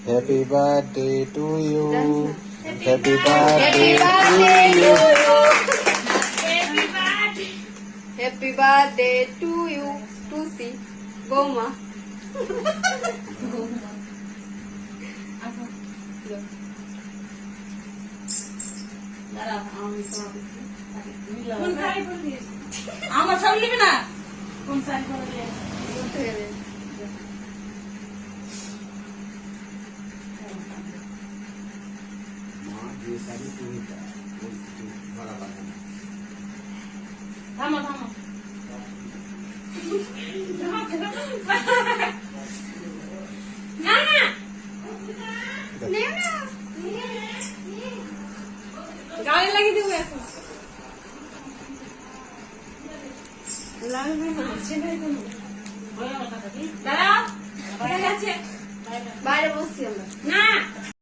Happy birthday to you, happy birthday to you, happy birthday to you Tushi বৌমা। আমার সব নিবি না কোন শাড়ি পরে থামো থামো না না গাড়ি লাগিয়ে দেবো এখন লাগবে না দাঁড়াও বাইরে বসছি আমরা না